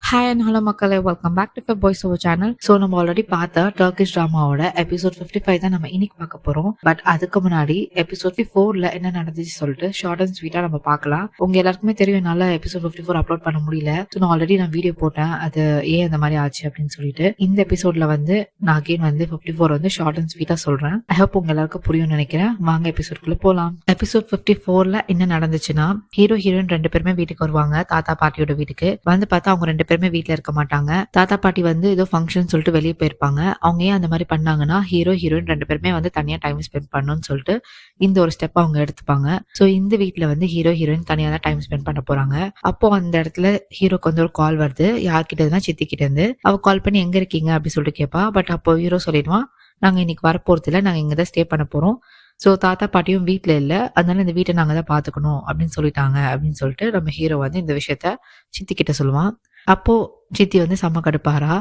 Hi and hello மக்களே, welcome back to boys over channel. So நம்ம already பார்த்த Turkish ட்ராமாவோட எபிசோட் 55 தான் நம்ம இன்னைக்கு பார்க்க போறோம். பட் அதுக்கு முன்னாடி எபிசோட் 54ல என்ன நடந்துச்சு சொல்லிட்டு ஷார்ட் அண்ட் ஸ்வீட்டா நம்ம பார்க்கலாம். உங்க எல்லாருக்குமே தெரியும் என்னால எபிசோட் 54 அப்லோட் பண்ண முடியல. ஸோ நான் ஆல்ரெடி வீடியோ போட்டேன், அது ஏன் அந்த மாதிரி ஆச்சு அப்படின்னு சொல்லிட்டு. இந்த எபிசோட்ல நான் அகைன் 54 ஷார்ட் அண்ட் ஸ்வீட்டா சொல்றேன். ஐ ஹோப் உங்க எல்லாருக்கும் புரியும் நினைக்கிறேன். வாங்க எபிசோட்குள்ள போலாம். எபிசோட் 54ல என்ன நடந்துச்சுன்னா, ஹீரோ ஹீரோயின் ரெண்டு பேருமே வீட்டுக்கு வருவாங்க, தாத்தா பாட்டியோட வீட்டுக்கு. பார்த்தா அவங்க ரெண்டு பேருமே வீட்டுல இருக்க மாட்டாங்க. தாத்தா பாட்டி ஏதோ ஃபங்க்ஷன் சொல்லிட்டு வெளியே போயிருப்பாங்க. அவங்க ஏன் அந்த மாதிரி பண்ணாங்கன்னா, ஹீரோ ஹீரோயின் ரெண்டு பேருமே தனியா டைம் ஸ்பெண்ட் பண்ணணும்னு சொல்லிட்டு இந்த ஒரு ஸ்டெப் அவங்க எடுத்துப்பாங்க. சோ இந்த வீட்டுல ஹீரோ ஹீரோயின் தனியா தான் டைம் ஸ்பெண்ட் பண்ண போறாங்க. அப்போ அந்த இடத்துல ஹீரோக்கு ஒரு கால் வருது. யார்கிட்ட சித்தி கிட்ட இருந்து. அவ கால் பண்ணி எங்க இருக்கீங்க அப்படின்னு சொல்லிட்டு கேட்பா. பட் அப்போ ஹீரோ சொல்லிடுவான், நாங்க இன்னைக்கு வரப்போறது இல்ல, நாங்க இங்கதான் ஸ்டே பண்ண போறோம். சோ தாத்தா பாட்டியும் வீட்டுல இல்ல, அதனால இந்த வீட்டை நாங்க தான் பாத்துக்கணும் அப்படின்னு சொல்லிட்டாங்க அப்படின்னு சொல்லிட்டு நம்ம ஹீரோ இந்த விஷயத்த சித்தி கிட்ட சொல்லுவான். அப்போ சித்தி செம்ம கடுப்பாரா.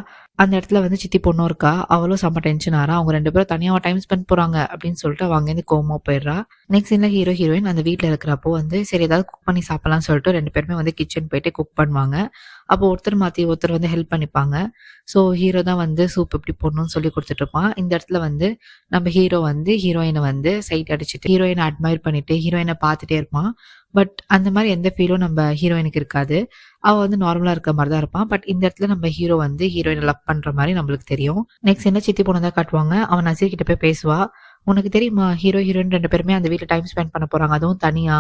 அந்த இடத்துல சித்தி பொண்ணும் இருக்கா, அவளும் செம்ம டென்ஷன் ஆறா. அவங்க ரெண்டு பேரும் தனியாக டைம் ஸ்பெண்ட் போறாங்க அப்படின்னு சொல்லிட்டு அவங்க கோவமா போயிடுறா. நெக்ஸ்ட் சீன்ல ஹீரோ ஹீரோயின் அந்த வீட்டுல இருக்கிறப்போ சரி ஏதாவது குக் பண்ணி சாப்பிடலாம்னு சொல்லிட்டு ரெண்டு பேருமே கிச்சன் போயிட்டு குக் பண்ணுவாங்க. அப்போ ஒருத்தர் மாத்தி ஒருத்தர் ஹெல்ப் பண்ணிப்பாங்க. ஸோ ஹீரோ தான் சூப் எப்படி போடணும்னு சொல்லி கொடுத்துட்டு இருப்பான். இந்த இடத்துல நம்ம ஹீரோ ஹீரோயினை சைட் அடிச்சுட்டு ஹீரோயினை அட்மையர் பண்ணிட்டு ஹீரோயினை பார்த்துட்டே இருப்பான். பட் அந்த மாதிரி எந்த ஃபீலும் நம்ம ஹீரோயினுக்கு இருக்காது. அவ நார்மலா இருக்க மாதிரி தான் இருப்பான். பட் இந்த இடத்துல நம்ம ஹீரோ ஹீரோயினை லவ் பண்ற மாதிரி நம்மளுக்கு தெரியும். நெக்ஸ்ட் என்ன சித்தி பொண்ணு தான் காட்டுவாங்க. அவன் நசீர் கிட்ட போய் பேசுவா. உனக்கு தெரியுமா, ஹீரோ ஹீரோயின் ரெண்டு பேருமே அந்த வீட்டுல டைம் ஸ்பெண்ட் பண்ண போறாங்க, அதுவும் தனியா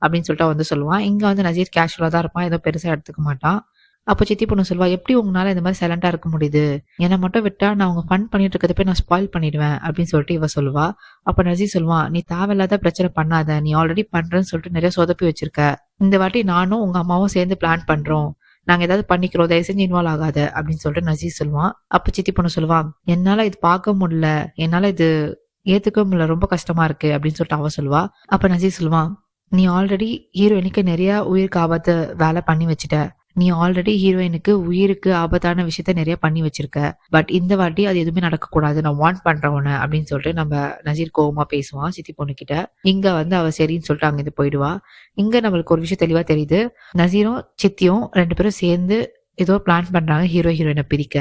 அப்படின்னு சொல்லிட்டு சொல்லுவான். இங்க நசீர் கேஷுவலா தான் இருப்பான், ஏதோ பெருசா எடுத்துக்க மாட்டான். அப்போ சித்தி பொண்ணு சொல்வா, எப்படி உங்களால இந்த மாதிரி சைலண்டா இருக்க முடியுது, என்னை மட்டும் விட்டா நான் அவங்க ஃபன் பண்ணிட்டு இருக்கிறத போய் நான் ஸ்பாயில் பண்ணிடுவேன் அப்படின்னு சொல்லிட்டு இவ சொல்லுவா. அப்ப நசீர் சொல்லுவான், நீ தேவையில்லாத பிரச்சனை பண்ணாத, நீ ஆல்ரெடி பண்றேன்னு சொல்லிட்டு நிறைய சொதப்பி வச்சிருக்க. இந்த வாட்டி நானும் உங்க அம்மாவும் சேர்ந்து பிளான் பண்றோம், நாங்க ஏதாவது பண்ணிக்கிறோம், தயவு செஞ்சு இன்வால்வ் ஆகாத அப்படின்னு சொல்லிட்டு நசீர் சொல்லுவான். அப்ப சித்தி பொண்ணு சொல்லுவான், என்னால இது பார்க்க முடியல, என்னால இது ஏத்துக்க முடியல, ரொம்ப கஷ்டமா இருக்கு அப்படின்னு சொல்லிட்டு அவ சொல்லுவா. அப்ப நசீர் சொல்லுவான், நீ ஆல்ரெடி ஹீரோயினுக்கு நிறைய உயிருக்கு ஆபத்து வேலை பண்ணி வச்சுட்ட, நீ ஆல்ரெடி ஹீரோயினுக்கு உயிருக்கு ஆபத்தான விஷயத்த நிறைய பண்ணி வச்சிருக்க. பட் இந்த வாட்டி அது எதுவுமே நடக்க கூடாது, நான் வார்ன் பண்றேன் உன்னை அப்படின்னு சொல்லிட்டு நம்ம நசீர் கோவமா பேசுவான் சித்தி பொண்ணு கிட்ட. இங்க அவ சரின்னு சொல்லிட்டு அங்கிருந்து போயிடுவா. இங்க நம்மளுக்கு ஒரு விஷயம் தெளிவா தெரியுது. நசீரும் சித்தியும் ரெண்டு பேரும் சேர்ந்து ஏதோ பிளான் பண்றாங்க ஹீரோ ஹீரோயினை பிரிக்க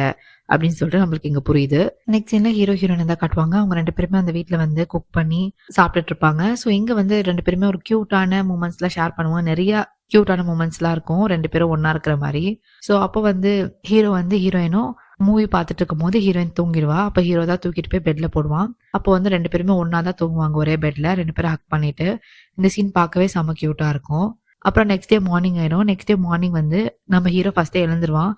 அப்படின்னு சொல்லிட்டு நம்மளுக்கு இங்க புரியுது. நெக்ஸ்ட் சீன்ல ஹீரோ ஹீரோயின் தான் காட்டுவாங்க. அவங்க ரெண்டு பேருமே அந்த வீட்டுல குக் பண்ணி சாப்பிட்டுட்டு இருப்பாங்க. சோ இங்க ரெண்டு பேருமே ஒரு கியூட்டான மூமெண்ட்ஸ் எல்லாம் ஷேர் பண்ணுவாங்க. நிறைய கியூட்டான மூமெண்ட்ஸ் எல்லாம் இருக்கும் ரெண்டு பேரும் ஒன்னா இருக்கிற மாதிரி. சோ அப்போ ஹீரோ ஹீரோயினும் மூவி பார்த்துட்டு இருக்கும் போது ஹீரோயின் தூங்கிடுவா. அப்ப ஹீரோ தான் தூக்கிட்டு போய் பெட்ல போடுவான். அப்போ ரெண்டு பேருமே ஒன்னா தான் தூங்குவாங்க, ஒரே பெட்ல ரெண்டு பேரும் ஹக் பண்ணிட்டு. இந்த சீன் பார்க்கவே செம கியூட்டா இருக்கும். அப்புறம் நெக்ஸ்ட் டே மார்னிங் ஆயிடும். நெக்ஸ்ட் டே மார்னிங் நம்ம ஹீரோ ஃபர்ஸ்டே எழுந்துருவான்.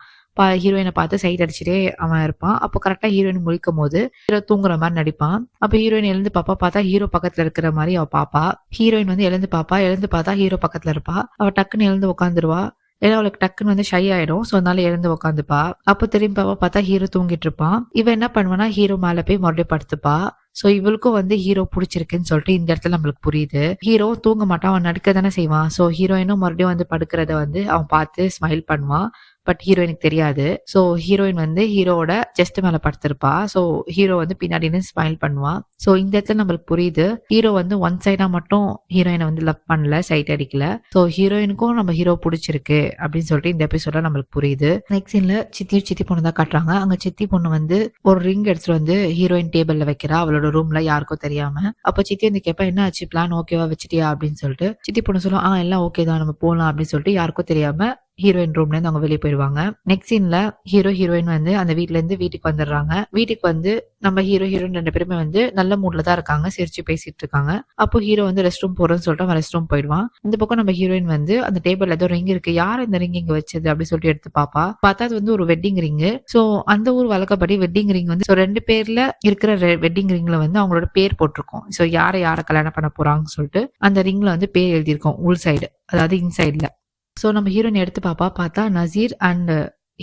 ஹீரோயினை பார்த்து சைட் அடிச்சுட்டே அவன் இருப்பான். அப்போ கரெக்டா ஹீரோயின் முழிக்கும் போது ஹீரோ தூங்குற மாதிரி நடிப்பான். அப்ப ஹீரோயின் எழுந்து பாப்பா, பார்த்தா ஹீரோ பக்கத்துல இருக்கிற மாதிரி அவ பாப்பா. ஹீரோயின் எழுந்து பாப்பா, எழுந்து பார்த்தா ஹீரோ பக்கத்துல இருப்பா. அவ டக்குன்னு எழுந்து உட்காந்துருவா. ஏன்னா அவளுக்கு டக்குன்னு ஷை ஆயிடும். சோ அதனால எழுந்து உட்காந்துப்பா. அப்போ திரும்பி பாப்பா, பார்த்தா ஹீரோ தூங்கிட்டு இருப்பான். இவன் என்ன பண்ணுவானா, ஹீரோ மேல போய் மறுபடியும் படுத்துப்பா. சோ இவளுக்கும் ஹீரோ பிடிச்சிருக்குன்னு சொல்லிட்டு இந்த இடத்துல நம்மளுக்கு புரியுது. ஹீரோ தூங்க மாட்டான், அவன் நடிக்க தானே செய்வான். சோ ஹீரோயினும் மறுபடியும் படுக்கிறத அவன் பார்த்து ஸ்மைல் பண்ணுவான். பட் ஹீரோயினுக்கு தெரியாது. சோ ஹீரோயின் ஹீரோட செஸ்ட் மேல படுத்திருப்பா. சோ ஹீரோ பின்னாடி ஸ்மைல் பண்ணுவான். சோ இந்த இடத்துல நம்மளுக்கு புரியுது, ஹீரோ ஒன் சைடா மட்டும் ஹீரோயினை லவ் பண்ணல, சைட் அடிக்கல. சோ ஹீரோயினுக்கும் நம்ம ஹீரோ பிடிச்சிருக்கு அப்படின்னு சொல்லிட்டு இந்த எபிசோட நம்மளுக்கு புரியுது. நெக்ஸ்ட் சீன்ல சித்தி பொண்ணு தான் காட்டுறாங்க. அங்க சித்தி பொண்ணு ஒரு ரிங் எடுத்துட்டு ஹீரோயின் டேபிள்ல வைக்கிறா, அவளோட ரூம்ல யாருக்கும் தெரியாம. அப்ப சித்தி கேப்பா, என்ன ஆச்சு, பிளான் ஓகேவா வச்சிட்டியா அப்படின்னு சொல்லிட்டு. சித்தி பொண்ணு சொல்லுவோம், எல்லாம் ஓகே தான், நம்ம போலாம் அப்படின்னு சொல்லிட்டு யாருக்கும் தெரியாம ஹீரோயின் ரூம்ல இருந்து அவங்க வெளியே போயிடுவாங்க. நெக்ஸ்ட் சீன்ல ஹீரோ ஹீரோயின் அந்த வீட்ல இருந்து வீட்டுக்கு வந்துடுறாங்க. வீட்டுக்கு நம்ம ஹீரோ ஹீரோயின் ரெண்டு பேருமே நல்ல மூட்ல தான் இருக்காங்க, சிரிச்சு பேசிட்டு இருக்காங்க. அப்போ ஹீரோ ரெஸ்ட் ரூம் போறேன்னு சொல்லிட்டு அவன் ரெஸ்ட் ரூம் போயிடுவான். இந்த பக்கம் நம்ம ஹீரோயின் அந்த டேபிள்ல ஏதோ ரிங் இருக்கு, யார் இந்த ரிங் இங்க வச்சது அப்படின்னு சொல்லிட்டு எடுத்து பாப்பா. பார்த்தா அது ஒரு வெட்டிங் ரிங். சோ அந்த ஊர் வழக்கப்படி வெட்டிங் ரிங் ரெண்டு பேர்ல இருக்கிற வெட்டிங் ரிங்ல அவங்களோட பேர் போட்டிருக்கும். சோ யாரை கல்யாணம் பண்ண போறாங்கன்னு சொல்லிட்டு அந்த ரிங்ல பேர் எழுதியிருக்கும் உள் சைடு, அதாவது இன்சைட்ல. சோ நம்ம ஹீரோயின் எடுத்து பாப்பா. பார்த்தா நசீர் அண்ட்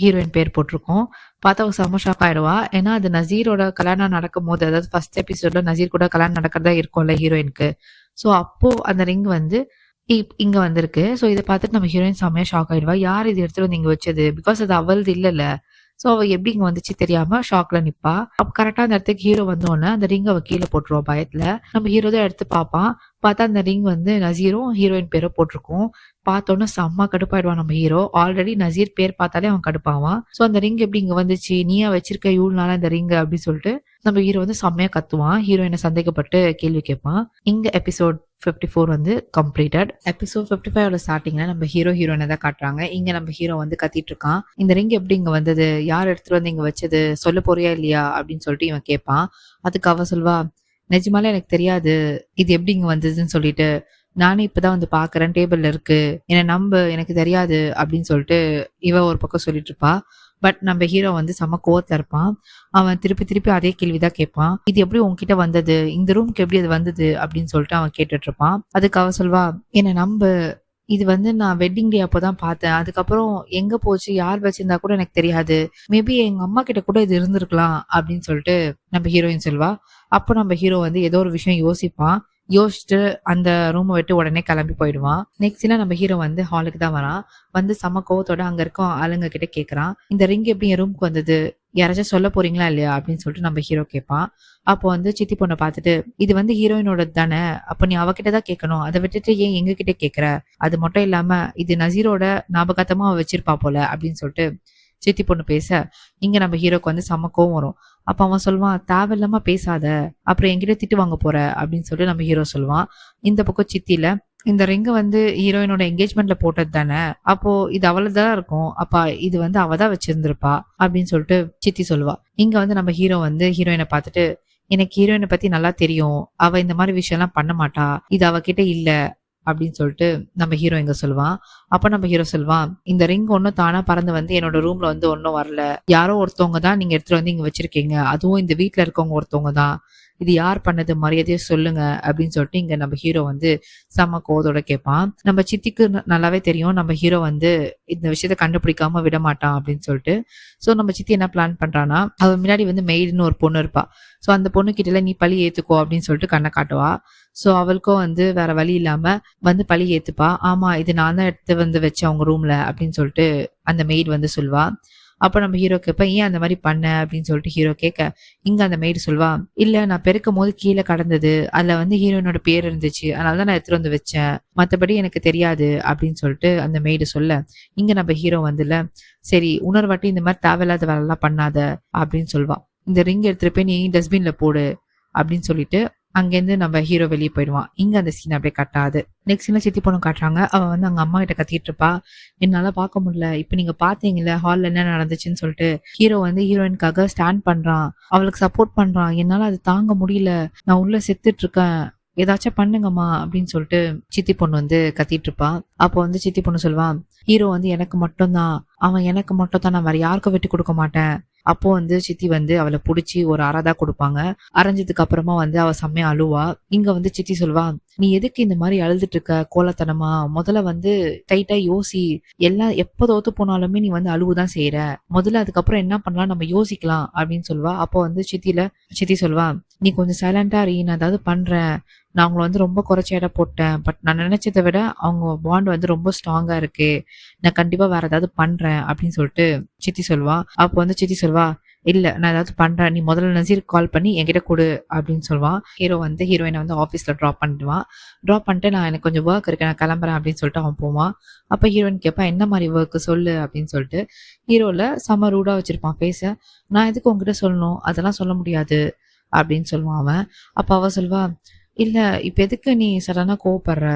ஹீரோயின் பேர் போட்டிருக்கோம். பார்த்தா அவ செம்ம ஷாக் ஆயிடுவா. ஏன்னா அது நசீரோட கல்யாணம் நடக்கும் போது, அதாவது ஃபர்ஸ்ட் எபிசோட்ல நசீர் கூட கல்யாணம் நடக்கிறதா இருக்கும்ல ஹீரோயினுக்கு. சோ அப்போ அந்த ரிங் இங்க வந்திருக்கு. சோ இதை பார்த்துட்டு நம்ம ஹீரோயின் செம்மையா ஷாக் ஆயிடுவா. யார் இது எடுத்துட்டு இங்க வச்சது, பிகாஸ் அது அவளது இல்லல. சோ அவ எப்படி இங்க வந்துச்சு தெரியாம ஷாக்ல நிப்பா. அப்ப கரெக்டா அந்த இடத்துக்கு ஹீரோ வந்தோடனே அந்த ரிங் அவ கீழே போட்டுருவா பயத்துல. நம்ம ஹீரோ தான் எடுத்து பாப்பான். பார்த்தா அந்த ரிங் வந்து நசீரும் ஹீரோயின் பேரும் போட்டிருக்கும். பார்த்தோன்னே செம்ம கடுப்பாயிடுவான் நம்ம ஹீரோ. ஆல்ரெடி நசீர் பேர் பார்த்தாலே அவன் கடுப்பாவான். சோ அந்த ரிங் எப்படி இங்க வந்துச்சு, நீயா வச்சிருக்க இவ்வளவு நாளா இந்த ரிங் அப்படின்னு சொல்லிட்டு நம்ம ஹீரோ வந்து செம்மையா கத்துவான். ஹீரோயினை சந்தேகப்பட்டு கேள்வி கேட்பான். இங்க எபிசோட் 54 வந்து கம்ப்ளீட்டட். எபிசோட் 55ஓட ஸ்டார்டிங்ல நம்ம ஹீரோயினை தான் காட்டுறாங்க. இங்க நம்ம ஹீரோ வந்து கத்திட்டு இருக்கான். இந்த ரிங் எப்படி இங்க வந்தது, யார் எடுத்துட்டு வந்து இங்க வச்சது, சொல்ல போறியா இல்லையா அப்படின்னு சொல்லிட்டு இவன் கேட்பான். அதுக்கு அவ சொல்வா, நிஜமாலே எனக்கு தெரியாது இது எப்படி இங்க வந்ததுன்னு சொல்லிட்டு, நானே இப்பதான் வந்து பாக்குறேன், டேபிள்ல இருக்கு, என்னை நம்பு, எனக்கு தெரியாது அப்படின்னு சொல்லிட்டு இவ ஒரு பக்கம் சொல்லிட்டு இருப்பா. பட் நம்ம ஹீரோ வந்து செம கோவத்துல இருப்பான். அவன் திருப்பி திருப்பி அதே கேள்விதான் கேட்பான். இது எப்படி உன்கிட்ட வந்தது, இந்த ரூம்க்கு எப்படி அது வந்தது அப்படின்னு சொல்லிட்டு அவன் கேட்டுட்டு இருப்பான். அதுக்கு அவ சொல்வா, என்னை நம்பு, இது வந்து நான் வெட்டிங் டே அப்போதான் பார்த்தேன். அதுக்கப்புறம் எங்க போச்சு, யார் வச்சிருந்தா கூட எனக்கு தெரியாது. மேபி எங்க அம்மா கிட்ட கூட இது இருந்திருக்கலாம் அப்படின்னு சொல்லிட்டு நம்ம ஹீரோயின் சொல்வா. அப்போ நம்ம ஹீரோ வந்து ஏதோ ஒரு விஷயம் யோசிப்பான். யோசிச்சுட்டு அந்த ரூமை விட்டு உடனே கிளம்பி போயிடுவான். நெக்ஸ்ட் நம்ம ஹீரோ வந்து ஹாலுக்கு தான் வரான். வந்து செம கோவத்தோட அங்க இருக்க ஆளுங்க கிட்ட கேக்குறான், இந்த ரிங் எப்படி என் ரூமுக்கு வந்தது, யாராச்சும் சொல்ல போறீங்களா இல்லையா அப்படின்னு சொல்லிட்டு நம்ம ஹீரோ கேட்பான். அப்போ வந்து சித்தி பொண்ணை பார்த்துட்டு, இது வந்து ஹீரோயினோட தானே, அப்ப நீ அவகிட்ட தான் கேட்கணும், அதை விட்டுட்டு ஏன் எங்க கிட்ட கேக்குற, அது மட்டும் இல்லாம இது நசீரோட ஞாபகத்தமா அவ வச்சிருப்பா போல அப்படின்னு சொல்லிட்டு சித்தி பொண்ணு பேச, இங்க நம்ம ஹீரோக்கு வந்து செம கோவம் வரும். அப்ப அவன் சொல்லுவான், தேவையில்லாம பேசாத, அப்புறம் என்கிட்ட திட்டு வாங்க போற அப்படின்னு சொல்லிட்டு நம்ம ஹீரோ சொல்லுவான். இந்த பக்கம் சித்தில, இந்த ரிங்க வந்து ஹீரோயினோட என்கேஜ்மெண்ட்ல போட்டது தானே, அப்போ இது அவளதான் இருக்கும், அப்ப இது வந்து அவதான் வச்சிருந்திருப்பா அப்படின்னு சொல்லிட்டு சித்தி சொல்லுவா. இங்க வந்து நம்ம ஹீரோ வந்து ஹீரோயினை பார்த்துட்டு, எனக்கு ஹீரோயினை பத்தி நல்லா தெரியும், அவ இந்த மாதிரி விஷயம் எல்லாம் பண்ண மாட்டா, இது அவகிட்ட இல்ல அப்படின்னு சொல்லிட்டு நம்ம ஹீரோ இங்க சொல்லுவான். அப்ப நம்ம ஹீரோ சொல்லுவான், இந்த ரிங் ஒன்னும் தானா பறந்து வந்து என்னோட ரூம்ல வந்து ஒன்னும் வரல, யாரோ ஒருத்தவங்க தான் நீங்க எடுத்துட்டு வந்து இங்க வச்சிருக்கீங்க, அதுவும் இந்த வீட்டுல இருக்கவங்க ஒருத்தவங்க தான், இது யார் பண்ணது, மரியாதையா சொல்லுங்க அப்படின்னு சொல்லிட்டு இங்க நம்ம ஹீரோ வந்து செம்ம கோவத்தோட கேட்பான். நம்ம சித்திக்கு நல்லாவே தெரியும் நம்ம ஹீரோ வந்து இந்த விஷயத்த கண்டுபிடிக்காம விட மாட்டான் அப்படின்னு சொல்லிட்டு. சோ நம்ம சித்தி என்ன பிளான் பண்றான்னா, அவ முன்னாடி வந்து மெய்டுன்னு ஒரு பொண்ணு இருப்பா. சோ அந்த பொண்ணு கிட்ட நீ பழி ஏத்துக்கோ அப்படின்னு சொல்லிட்டு கண்ணை காட்டுவா. சோ அவளுக்கும் வந்து வேற வழி இல்லாம வந்து பழி ஏத்துப்பா. ஆமா, இது நான் தான் எடுத்து வந்து வச்சேன் அவங்க ரூம்ல அப்படின்னு சொல்லிட்டு அந்த மெய்டு வந்து சொல்வா. அப்ப நம்ம ஹீரோ கேட்ப, ஏன் அந்த மாதிரி பண்ண அப்படின்னு சொல்லிட்டு ஹீரோ கேட்க, இங்க அந்த மெய்டு சொல்வா, இல்ல நான் பெருக்கும் போது கீழே கடந்தது, அதுல வந்து ஹீரோயினோட பேர் இருந்துச்சு, அதனாலதான் நான் எடுத்துட்டு வந்து வச்சேன், மத்தபடி எனக்கு தெரியாது அப்படின்னு சொல்லிட்டு அந்த மெய்டு சொல்ல, இங்க நம்ம ஹீரோ வந்துல, சரி இன்னொரு வாட்டி இந்த மாதிரி தேவையில்லாத வேலை எல்லாம் பண்ணாத அப்படின்னு சொல்வா. இந்த ரிங் எடுத்துட்டு போய் நீ டஸ்ட்பின்ல போடு அப்படின்னு சொல்லிட்டு அங்கேருந்து நம்ம ஹீரோ வெளியே போயிடுவான். இங்க அந்த சீன் அப்படியே கட்டாது. நெக்ஸ்ட் சீன்ல சித்தி பொண்ணு காட்டுறாங்க. அவ வந்து அங்க அம்மா கிட்ட கத்திட்டு இருப்பா, என்னால பார்க்க முடியல, இப்ப நீங்க பாத்தீங்கல்ல ஹால்ல என்ன நடந்துச்சுன்னு சொல்லிட்டு. ஹீரோ வந்து ஹீரோயினுக்காக ஸ்டாண்ட் பண்றான், அவளுக்கு சப்போர்ட் பண்றான். என்னால அது தாங்க முடியல, நான் உள்ள செத்துட்டு இருக்கேன், ஏதாச்சும் பண்ணுங்கம்மா அப்படின்னு சொல்லிட்டு சித்தி பொண்ணு வந்து கத்திட்டு இருப்பா. அப்போ வந்து சித்தி பொண்ணு சொல்லுவான், ஹீரோ வந்து எனக்கு மட்டும் தான், அவன் எனக்கு மட்டும் தான், நான் வேற யாருக்கும் விட்டு கொடுக்க மாட்டேன். அப்போ வந்து சித்தி வந்து அவளை புடிச்சு ஒரு அறதா கொடுப்பாங்க. அரைஞ்சதுக்கு அப்புறமா வந்து அவ செம்மையா அழுவா. இங்க வந்து சித்தி சொல்வா, நீ எதுக்கு இந்த மாதிரி அழுதுட்டு இருக்க கோலத்தனமா, முதல்ல வந்து டைட்டா யோசி, எல்லாம் எப்ப தோத்து போனாலுமே நீ வந்து அழுவுதான் செய்யற, முதல்ல அதுக்கப்புறம் என்ன பண்ணலாம் நம்ம யோசிக்கலாம் அப்படின்னு சொல்வா. அப்போ வந்து சித்தி சொல்வா, நீ கொஞ்சம் சைலண்டா இரு, நான் ஏதாவது பண்றேன், நான் அவங்கள வந்து ரொம்ப குறைச்சி எடை போட்டேன், பட் நான் நினைச்சதை விட அவங்க பாண்ட் வந்து ரொம்ப ஸ்ட்ராங்கா இருக்கு, நான் கண்டிப்பா வேற ஏதாவது பண்றேன் அப்படின்னு சொல்லிட்டு சித்தி சொல்வா. அப்போ வந்து சித்தி சொல்வா, இல்ல நான் ஏதாவது பண்றேன், நீ முதல்ல நசீருக்கு கால் பண்ணி என்கிட்ட கொடு அப்படின்னு சொல்லுவான். ஹீரோ வந்து ஹீரோயினை வந்து ஆஃபீஸ்ல ட்ராப் பண்ணிடுவான். ட்ராப் பண்ணிட்டு நான் எனக்கு கொஞ்சம் ஒர்க் இருக்கு, நான் கிளம்புறேன் அப்படின்னு சொல்லிட்டு அவன் போவான். அப்ப ஹீரோயின் கேட்பா, என்ன மாதிரி ஒர்க் சொல்லு அப்படின்னு சொல்லிட்டு. ஹீரோல செம ரூடா வச்சிருப்பான் பேச, நான் எதுக்கு உங்ககிட்ட சொல்லணும், அதெல்லாம் சொல்ல முடியாது அப்படின்னு சொல்லுவான் அவன். அப்ப அவ சொல்வா, இல்ல இப்ப எதுக்கு நீ சடனா கோவப்படுற,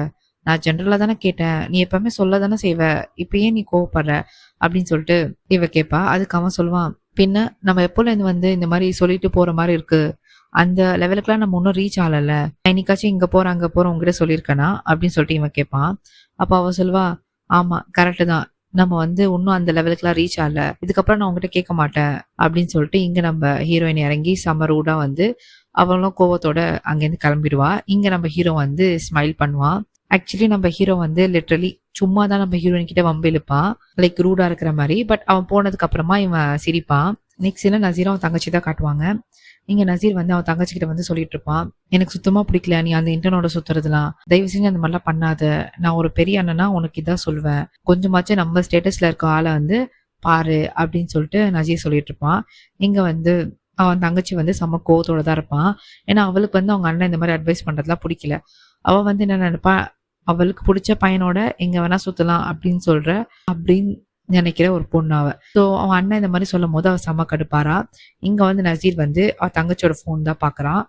நான் ஜென்ரலா தானே கேட்டேன், நீ எப்பவுமே சொல்ல தானே செய்வ, இப்ப ஏன் நீ கோவப்படுற அப்படின்னு சொல்லிட்டு இவ கேட்பா. அதுக்கு அவன் சொல்லுவான், பின்ன நம்ம எப்போல இருந்து வந்து இந்த மாதிரி சொல்லிட்டு போற மாதிரி இருக்கு, அந்த லெவலுக்குலாம் நம்ம இன்னும் ரீச் ஆகல, என்னைக்காச்சும் இங்க போற அங்க போற உங்ககிட்ட சொல்லியிருக்கனா அப்படின்னு சொல்லிட்டு இவன் கேட்பான். அப்ப அவ சொல்வா, ஆமா கரெக்ட் தான், நம்ம வந்து இன்னும் அந்த லெவலுக்குலாம் ரீச் ஆகல, இதுக்கப்புறம் நான் உங்ககிட்ட கேட்க மாட்டேன் அப்படின்னு சொல்லிட்டு இங்க நம்ம ஹீரோயின் இறங்கி செம்ம ரூடா வந்து அவளும் கோவத்தோட அங்கேருந்து கிளம்பிடுவா. இங்க நம்ம ஹீரோ வந்து ஸ்மைல் பண்ணுவான். ஆக்சுவலி நம்ம ஹீரோ வந்து லிட்டரலி சும்மா தான் நம்ம ஹீரோயின் கிட்ட வம்பு இழுப்பான், லைக் ரூடா இருக்கிற மாதிரி. பட் அவன் போனதுக்கு அப்புறமா இவன் சிரிப்பான். நெக்ஸ்ட் நசீரும் அவன் தங்கச்சி தான் காட்டுவாங்க. இங்க நசீர் வந்து அவன் தங்கச்சி கிட்ட வந்து சொல்லிட்டு இருப்பான், எனக்கு சுத்தமா பிடிக்கல நீ அந்த இன்டர்னோட சுத்துறதுலாம், தயவு செஞ்சு அந்த மாதிரிலாம் பண்ணாத, நான் ஒரு பெரிய அண்ணனா உனக்கு இதான் சொல்வேன், கொஞ்சமாச்சும் நம்ம ஸ்டேட்டஸ்ல இருக்க ஆளை வந்து பாரு அப்படின்னு சொல்லிட்டு நஜீர் சொல்லிட்டு இருப்பான். இங்க வந்து அவன் தங்கச்சி வந்து செம்ம கோவத்தோட தான் இருப்பான். ஏன்னா அவளுக்கு வந்து அவங்க அண்ணன் இந்த மாதிரி அட்வைஸ் பண்றதுலாம் பிடிக்கல. அவ வந்து என்ன நினைப்பா, அவளுக்கு பிடிச்ச பையனோட எங்க வேணா சுத்தலாம் அப்படின்னு நினைக்கிற ஒரு பொண்ணு அவ. ஸோ அவன் அண்ணன் இந்த மாதிரி சொல்லும் போது அவ செம்ம கடுப்பாரா. இங்க வந்து நசீர் வந்து அவ தங்கச்சியோட ஃபோன் தான் பாக்குறான்.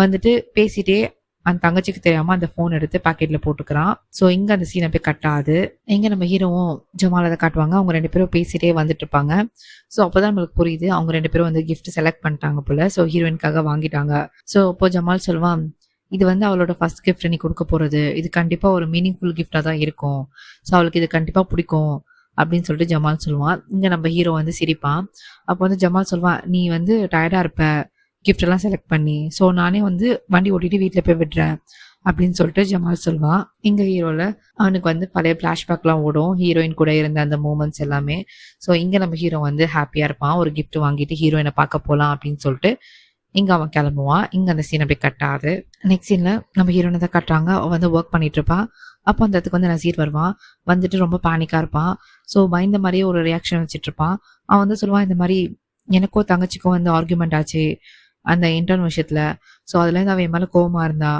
வந்துட்டு பேசிட்டே அந்த தங்கச்சிக்கு தெரியாம அந்த ஃபோன் எடுத்து பாக்கெட்ல போட்டுக்கிறான். ஸோ இங்க அந்த சீனை போய் கட் ஆகுது. இங்க நம்ம ஹீரோவும் ஜமால் அதை காட்டுவாங்க. அவங்க 2 பேரும் பேசிட்டே வந்துட்டு இருப்பாங்க. ஸோ அப்போதான் நம்மளுக்கு புரியுது அவங்க 2 பேரும் வந்து கிஃப்ட் செலக்ட் பண்ணிட்டாங்க போல. ஸோ ஹீரோயினுக்காக வாங்கிட்டாங்க. ஸோ அப்போ ஜமால் சொல்லுவான், இது வந்து அவளோட ஃபர்ஸ்ட் கிஃப்ட் நீ கொடுக்க போறது. இது கண்டிப்பா ஒரு மீனிங்ஃபுல் கிஃப்டா தான் இருக்கும். ஸோ அவளுக்கு இது கண்டிப்பா பிடிக்கும் அப்படின்னு சொல்லிட்டு ஜமால் சொல்லுவான். இங்க நம்ம ஹீரோ வந்து சிரிப்பான். அப்போ வந்து ஜமால் சொல்லுவான், நீ வந்து டயர்டா இருப்ப கிஃப்ட் எல்லாம் செலக்ட் பண்ணி, ஸோ நானே வந்து வண்டி ஓட்டிட்டு வீட்டில் போய் விடுறேன் அப்படின்னு சொல்லிட்டு ஜமால் சொல்லுவான். இங்க ஹீரோல அவனுக்கு வந்து பழைய பிளாஷ்பேக்லாம் ஓடும், ஹீரோயின் கூட இருந்த அந்த மூமெண்ட்ஸ் எல்லாமே. ஸோ இங்க நம்ம ஹீரோ வந்து ஹாப்பியா இருப்பான். ஒரு கிஃப்ட் வாங்கிட்டு ஹீரோயினை பார்க்க போலாம் அப்படின்னு சொல்லிட்டு இங்க அவன் கிளம்புவான். இங்க அந்த சீன் அப்படியே கட் ஆகுது. நெக்ஸ்ட் சீன்ல நம்ம ஹீரோனை தான் கட்டுறாங்க. அவன் வந்து ஒர்க் பண்ணிட்டு இருப்பான். அப்போ அந்த இடத்துக்கு வந்து நசீர் வருவான். வந்துட்டு ரொம்ப பேனிக்கா இருப்பான். ஸோ பயந்த மாதிரியே ஒரு ரியாக்ஷன் வச்சுட்டு இருப்பான். அவன் வந்து சொல்லுவான், இந்த மாதிரி எனக்கும் தங்கச்சிக்கும் வந்து ஆர்குமெண்ட் ஆச்சு அந்த இன்டர்ன் விஷயத்துல. ஸோ அதுலேருந்து அவன் என் மேலே கோவமா இருந்தா.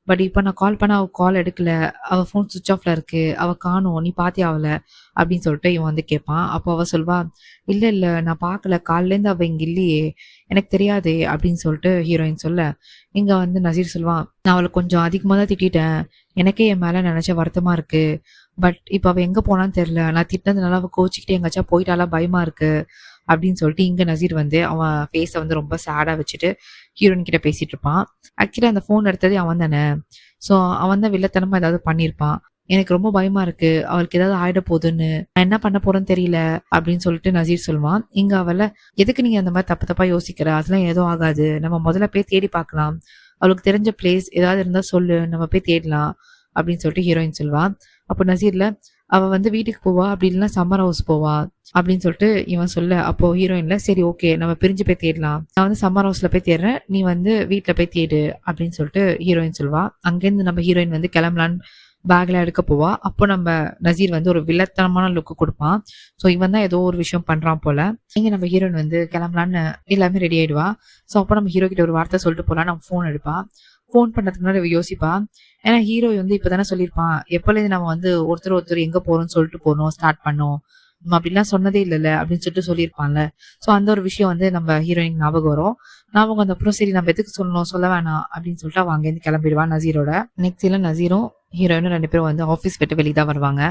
பட் இப்போ நான் கால் பண்ண அவள் கால் எடுக்கல, அவள் ஃபோன் சுவிச் ஆஃப்ல இருக்கு, அவள் காணும், நீ பாத்தியா அவளை அப்படின்னு சொல்லிட்டு இவன் வந்து கேட்பான். அப்போ அவள் சொல்வா, இல்லை இல்லை நான் பார்க்கல, காலிலேருந்து அவள் இங்கே இல்லையே, எனக்கு தெரியாதே அப்படின்னு சொல்லிட்டு ஹீரோயின் சொல்ல, இங்க வந்து நசீர் சொல்லுவான், நான் அவளை கொஞ்சம் அதிகமாக தான் திட்டேன், எனக்கே என் மேலே நினைச்ச வருத்தமா இருக்கு. பட் இப்போ அவள் எங்கே போனான்னு தெரியல, நான் திட்டினதுனால அவள் கோச்சிக்கிட்டு எங்காச்சும் போயிட்டாலா பயமா இருக்கு அப்படின்னு சொல்லிட்டு இங்க நசீர் வந்து அவன் ஃபேஸை வந்து ரொம்ப சேடா வச்சுட்டு ஹீரோயின் கிட்ட பேசிட்டு இருப்பான். ஆக்சுவலி அந்த ஃபோன் எடுத்ததே அவன் தானே. ஸோ அவன் தான் வில்லத்தனமா ஏதாவது பண்ணியிருப்பான். எனக்கு ரொம்ப பயமா இருக்கு, அவளுக்கு ஏதாவது ஆயிட போகுதுன்னு, நான் என்ன பண்ண போறேன்னு தெரியல அப்படின்னு சொல்லிட்டு நசீர் சொல்லுவான். இங்க அவளை, எதுக்கு நீங்க அந்த மாதிரி தப்பு தப்பா யோசிக்கிற, அதெல்லாம் ஏதோ ஆகாது, நம்ம முதல்ல போய் தேடி பார்க்கலாம், அவளுக்கு தெரிஞ்ச பிளேஸ் ஏதாவது இருந்தா சொல்லு, நம்ம போய் தேடலாம் அப்படின்னு சொல்லிட்டு ஹீரோயின் சொல்லுவா. அப்போ நசீர்ல, அவ வந்து வீட்டுக்கு போவா, அப்படி இல்லைன்னா சம்மர் ஹவுஸ் போவா அப்படின்னு சொல்லிட்டு இவன் சொல்ல, அப்போ ஹீரோயின்ல, சரி ஓகே நம்ம பிரிஞ்சு போய் தேடலாம், நான் வந்து சம்மர் ஹவுஸ்ல போய் தேடுறேன், நீ வந்து வீட்டுல போய் தேடு அப்படின்னு சொல்லிட்டு ஹீரோயின் சொல்லுவா. அங்கேருந்து நம்ம ஹீரோயின் வந்து கிளம்பலான்னு பேக்ல எடுக்க போவா. அப்போ நம்ம நசீர் வந்து ஒரு வில்லத்தனமான லுக்கு கொடுப்பான். ஸோ இவன் தான் ஏதோ ஒரு விஷயம் பண்றான் போல. இங்க நம்ம ஹீரோயின் வந்து கிளம்பலான்னு எல்லாமே ரெடி ஆயிடுவா. ஸோ அப்போ நம்ம ஹீரோ கிட்ட ஒரு வார்த்தை சொல்லிட்டு போலாம், நம்ம ஃபோன் எடுப்பா. ஃபோன் பண்றதுக்கு முன்னாடி யோசிப்பா. ஏன்னா ஹீரோ வந்து இப்பதானே சொல்லியிருப்பான், எப்போலேருந்து நம்ம வந்து ஒருத்தர் எங்க போறோம்னு சொல்லிட்டு போனோம் ஸ்டார்ட் பண்ணோம், நம்ம அப்படிலாம் சொன்னதே இல்லைல்ல அப்படின்னு சொல்லிட்டு சொல்லியிருப்பான்ல. ஸோ அந்த ஒரு விஷயம் வந்து நம்ம ஹீரோயின் ஞாபகம் வரும். ஞாபகம் வந்த அப்புறம் சரி நம்ம எதுக்கு சொல்லணும், சொல்ல வேணாம் அப்படின்னு சொல்லிட்டு அவன் அங்கேருந்து கிளம்பிடுவான் நசீரோட. நெக்ஸ்ட் இல்ல நசீரும் ஹீரோயினும் 2 பேரும் வந்து ஆஃபீஸ் விட்டு வெளியே தான் வருவாங்க.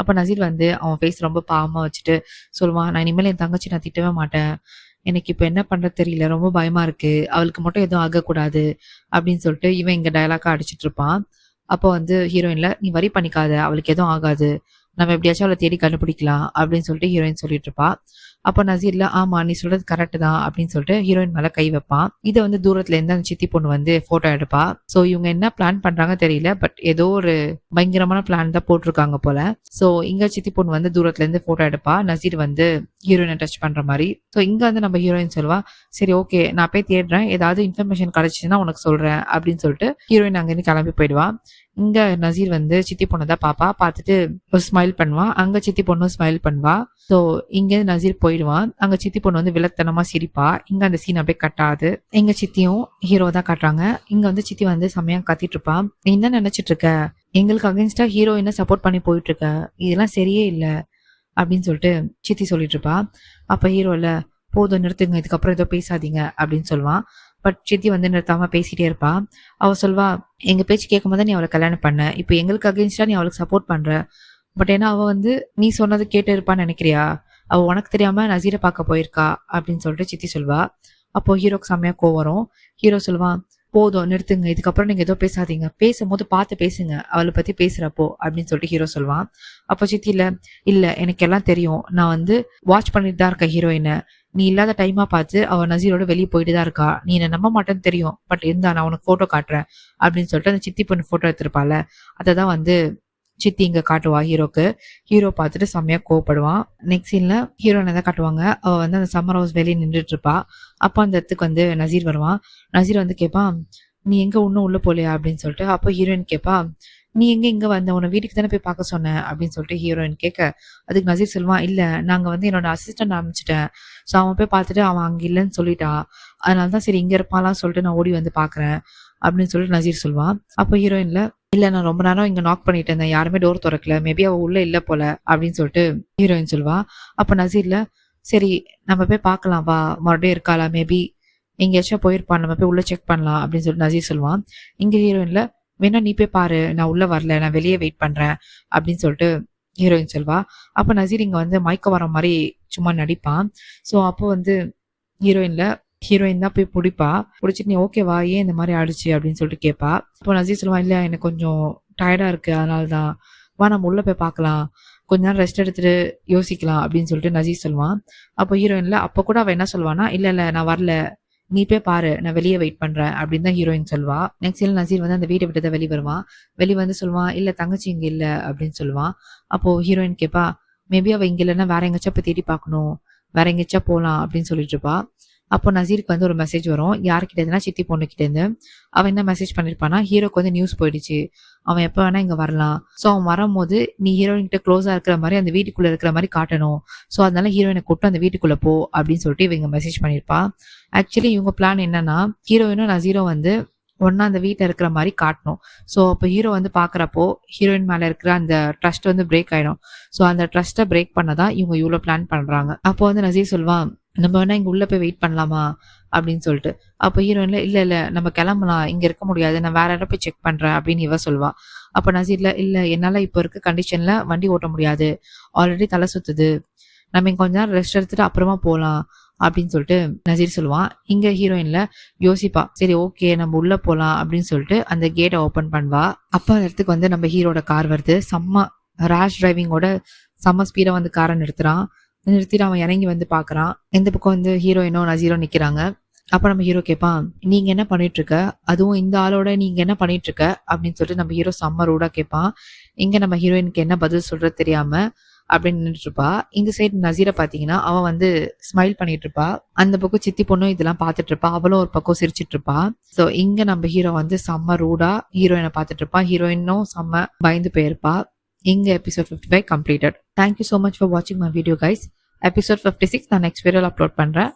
அப்போ நசீர் வந்து அவன் ஃபேஸ் ரொம்ப பாவமா வச்சுட்டு சொல்லுவான், நான் இனிமேல் என் தங்கச்சி நான் திட்டவே மாட்டேன், எனக்கு இப்போ என்ன பண்றது தெரியல, ரொம்ப பயமா இருக்கு, அவளுக்கு மட்டும் எதுவும் ஆகக்கூடாது அப்படின்னு சொல்லிட்டு இவன் இங்க டயலாக்கா அடிச்சிட்டு இருப்பான். அப்போ வந்து ஹீரோயின்ல, நீ வரி பண்ணிக்காத, அவளுக்கு எதுவும் ஆகாது, நம்ம எப்படியாச்சும் அவளை தேடி கண்டுபிடிக்கலாம் அப்படின்னு சொல்லிட்டு ஹீரோயின் சொல்லிட்டு இருப்பா. அப்போ நசீர்ல, ஆமா நீ சொல்றது கரெக்ட் தான் அப்படின்னு சொல்லிட்டு ஹீரோயின் மேல கை வைப்பான். இதை வந்து தூரத்துல இருந்து அந்த சித்தி பொண்ணு வந்து போட்டோ எடுப்பா. சோ இவங்க என்ன பிளான் பண்றாங்க தெரியல, பட் ஏதோ ஒரு பயங்கரமான பிளான் தான் போட்டிருக்காங்க போல. சோ இங்க சித்தி பொண்ணு வந்து தூரத்துல இருந்து போட்டோ எடுப்பா, நசீர் வந்து ஹீரோயினை டச் பண்ற மாதிரி. சோ இங்க வந்து நம்ம ஹீரோயின் சொல்லுவா, சரி ஓகே நான் போய் தேடுறேன், ஏதாவது இன்ஃபர்மேஷன் கிடைச்சிச்சுன்னா உனக்கு சொல்றேன் அப்படின்னு சொல்லிட்டு ஹீரோயின் அங்கிருந்து கிளம்பி போயிடுவா. இங்க நசீர் வந்து சித்தி பொண்ணு தான் பாப்பா, பார்த்துட்டு ஒரு ஸ்மைல் பண்ணுவான். அங்க சித்தி பொண்ணும் ஸ்மைல் பண்ணுவா. ஸோ இங்க நசீர் போயிடுவான். அங்க சித்தி பொண்ணு வந்து வில்லத்தனமா சிரிப்பா. இங்க அந்த சீன் அப்படியே கட்டாது. எங்க சித்தியும் ஹீரோ தான் காட்டுறாங்க. இங்க வந்து சித்தி வந்து செம்மையா கத்திட்டு இருப்பா, நீ என்ன நினைச்சிட்டு இருக்க, எங்களுக்கு அகேன்ஸ்டா ஹீரோயினை சப்போர்ட் பண்ணி போயிட்டு இருக்க, இதெல்லாம் சரியே இல்லை அப்படின்னு சொல்லிட்டு சித்தி சொல்லிட்டு இருப்பா. அப்ப ஹீரோல, போதும் நிறுத்துங்க, இதுக்கப்புறம் ஏதோ பேசாதீங்க அப்படின்னு சொல்லுவான். பட் சித்தி வந்து நிறுத்தாம பேசிட்டே இருப்பா. அவ சொல்வா, எங்க பேச்சு கேட்கும் போது நீ அவளை கல்யாணம் பண்ண, இப்போ எங்களுக்கு அகேன்ஸ்டா நீ அவளுக்கு சப்போர்ட் பண்ற, பட் ஏன்னா அவ வந்து நீ சொன்னது கேட்டு இருப்பான்னு நினைக்கிறியா, அவ உனக்கு தெரியாம நசீரை பார்க்க போயிருக்கா அப்படின்னு சொல்லிட்டு சித்தி சொல்வா. அப்போ ஹீரோக்கு செம்மையா கோவம் வரும். ஹீரோ சொல்லுவான், போதும் நிறுத்துங்க, இதுக்கப்புறம் நீங்க ஏதோ பேசாதீங்க, பேசும்போது பார்த்து பேசுங்க அவளை பத்தி பேசுறப்போ அப்படின்னு சொல்லிட்டு ஹீரோ சொல்லுவான். அப்போ சித்தி இல்ல எனக்கு எல்லாம் தெரியும், நான் வந்து வாட்ச் பண்ணிட்டு தான் இருக்கேன் ஹீரோயினை, நீ இல்லாத டைமா பார்த்து அவ நசீரோட வெளியே போயிட்டு தான் இருக்கா, நீ என்ன நம்ப மாட்டேன்னு தெரியும், பட் இருந்தா நான் உனக்கு போட்டோ காட்டுறேன் அப்படின்னு சொல்லிட்டு அந்த சித்தி பொண்ணு போட்டோ எடுத்திருப்பால, அதை தான் வந்து சித்தி இங்க காட்டுவா ஹீரோக்கு. ஹீரோ பார்த்துட்டு செம்மையா கோவப்படுவான். நெக்ஸ்ட் சீன்ல ஹீரோனை தான் காட்டுவாங்க. அவ வந்து அந்த சம்மர் ஹவுஸ் வெளியே நின்றுட்டு இருப்பா. அப்போ அந்த இடத்துக்கு வந்து நசீர் வருவான். நசீர் வந்து கேட்பான், நீ எங்க இன்னும் உள்ள போலையா அப்படின்னு சொல்லிட்டு. அப்போ ஹீரோயின் கேட்பா, நீ எங்க இங்க வந்த? உன்னை வீட்டுக்கு தானே போய் பார்க்க சொன்னேன் அப்படின்னு சொல்லிட்டு ஹீரோயின் கேட்க, அதுக்கு நசீர் சொல்லுவான், இல்ல நாங்க வந்து என்னோட அசிஸ்டன்ட் அனுப்பிச்சிட்டேன். ஸோ அவன் போய் பார்த்துட்டு அவன் அங்க இல்லைன்னு சொல்லிட்டான். அதனால தான் சரி இங்க இருப்பான்லாம் சொல்லிட்டு நான் ஓடி வந்து பார்க்குறேன் அப்படின்னு சொல்லிட்டு நசீர் சொல்லுவான். அப்போ ஹீரோயின்ல, இல்ல நான் ரொம்ப நேரம் இங்க நாக் பண்ணிட்டு இருந்தேன், யாருமே டோர் திறக்கல, மேபி அவ உள்ள இல்ல போல அப்படின்னு சொல்லிட்டு ஹீரோயின் சொல்லுவா. அப்ப நசீர்ல, சரி நம்ம போய் பார்க்கலாம் வா, மறுபடியும் இருக்காளா, மேபி எங்கேயாச்சும் போயிருப்பான், நம்ம போய் உள்ள செக் பண்ணலாம் அப்படின்னு சொல்லிட்டு நசீர் சொல்லுவான். இங்க ஹீரோயின்ல, வேணா நீ போய் பாரு, நான் உள்ள வரல, நான் வெளியே வெயிட் பண்றேன் அப்படின்னு சொல்லிட்டு ஹீரோயின் சொல்வா. அப்ப நசீர் இங்க வந்து மயக்கம் வர மாதிரி சும்மா நடிப்பான். ஸோ அப்போ வந்து ஹீரோயின்ல ஹீரோயின் தான் போய் பிடிப்பா. பிடிச்சிட்டு நீ ஓகேவா, ஏன் இந்த மாதிரி ஆயிடுச்சு அப்படின்னு சொல்லிட்டு கேட்பா. அப்போ நசீர் சொல்லுவான், இல்ல எனக்கு கொஞ்சம் டயர்டா இருக்கு, அதனால தான், வா நம்ம உள்ள போய் பார்க்கலாம், கொஞ்ச நேரம் ரெஸ்ட் எடுத்துட்டு யோசிக்கலாம் அப்படின்னு சொல்லிட்டு நசீர் சொல்லுவான். அப்போ ஹீரோயின்ல அப்போ கூட அவ என்ன சொல்லுவானா, இல்ல இல்ல நான் வரல, நீ போய் பாரு, நான் வெளியே வெயிட் பண்றேன் அப்படின்னு தான் ஹீரோயின் சொல்வா. நெக்ஸ்ட் நசீர் வந்து அந்த வீட்டை விட்டு தான் வெளியே வருவான். வெளியே வந்து சொல்லுவான், இல்ல தங்கச்சி இங்க இல்ல அப்படின்னு சொல்லுவான். அப்போ ஹீரோயின் கேட்பா, மேபி அவ இங்க இல்லைன்னா வேற எங்கேயாச்சும் போய் தேடி பார்க்கணும், வேற எங்கேயாச்சும் போலாம் அப்படின்னு சொல்லிட்டு இருப்பா. அப்போ நசீருக்கு வந்து ஒரு மெசேஜ் வரும், யார்கிட்ட இருந்துன்னா சித்தி பொண்ணு கிட்ட இருந்து. அவன் என்ன மெசேஜ் பண்ணிருப்பானா, ஹீரோக்கு வந்து நியூஸ் போயிடுச்சு, அவன் எப்ப வேணா இங்க வரலாம், சோ அவன் வரும்போது நீ ஹீரோயின் கிட்ட க்ளோஸா இருக்கிற மாதிரி அந்த வீட்டுக்குள்ள இருக்கிற மாதிரி காட்டணும், சோ அதனால ஹீரோயினை கூட்டு அந்த வீட்டுக்குள்ள போ அப்படின்னு சொல்லிட்டு இவங்க மெசேஜ் பண்ணிருப்பா. ஆக்சுவலி இவங்க பிளான் என்னன்னா, ஹீரோயினும் நசீரும் வந்து ஒன்னா அந்த வீட்டுல இருக்கிற மாதிரி காட்டணும். ஸோ அப்போ ஹீரோ வந்து பாக்குறப்போ ஹீரோயின் மேல இருக்கிற அந்த ட்ரஸ்ட் வந்து பிரேக் ஆயிடும். ஸோ அந்த ட்ரஸ்ட்டை பிரேக் பண்ணதான் இவங்க இவ்வளவு பிளான் பண்றாங்க. அப்போ வந்து நசீர் சொல்வான், நம்ம வேணா இங்க உள்ள போய் வெயிட் பண்ணலாமா அப்படின்னு சொல்லிட்டு. அப்போ ஹீரோயின்ல, இல்ல இல்ல நம்ம கிளம்பலாம், இங்க இருக்க முடியாது, நான் வேற இடம் போய் செக் பண்றேன் அப்படின்னு இவ சொல்வா. அப்ப நசீர்ல, இல்ல என்னால இப்ப இருக்க கண்டிஷன்ல வண்டி ஓட்ட முடியாது, ஆல்ரெடி தலை சுத்துது, நம்ம இங்க கொஞ்ச நேரம் ரெஸ்ட் எடுத்துட்டு அப்புறமா போலாம் அப்படின்னு சொல்லிட்டு நசீர் சொல்லுவான். இங்க ஹீரோயின்ல யோசிப்பா, சரி ஓகே நம்ம உள்ள போலாம் அப்படின்னு சொல்லிட்டு அந்த கேட்டை ஓபன் பண்ணுவா. அப்ப அந்த இடத்துக்கு வந்து நம்ம ஹீரோட கார் வருது. செம்ம ரேஷ் டிரைவிங்கோட செம்ம ஸ்பீடா வந்து காரை நிறுத்துறான். நிறுத்திட்டு அவன் இறங்கி வந்து பாக்குறான். இந்த பக்கம் வந்து ஹீரோயினோ நசீரோ நிக்கிறாங்க. அப்ப நம்ம ஹீரோ கேட்பான், நீங்க என்ன பண்ணிட்டு இருக்க, அதுவும் இந்த ஆளோட நீங்க என்ன பண்ணிட்டு இருக்க அப்படின்னு சொல்லிட்டு நம்ம ஹீரோ செம்ம ரூடா கேட்பான். இங்க நம்ம ஹீரோயினுக்கு என்ன பதில் சொல்றது தெரியாம அப்படின்னு நின்றுட்டு இருப்பா. இந்த சைடு நசீரை பாத்தீங்கன்னா அவன் வந்து ஸ்மைல் பண்ணிட்டு இருப்பா. அந்த பக்கம் சித்தி பொண்ணும் இதெல்லாம் பாத்துட்டு இருப்பா. அவளும் ஒரு பக்கம் சிரிச்சிட்டு இருப்பா. சோ இங்க நம்ம ஹீரோ வந்து செம்ம ரூடா ஹீரோயினை பாத்துட்டு இருப்பான். ஹீரோயினும் செம்ம பயந்து போயிருப்பா. இங்க episode 55 completed. Thank you so much for watching my video guys. Episode 56 நான் நெக்ஸ்ட் வீடியோல அப்லோட் பண்றேன்.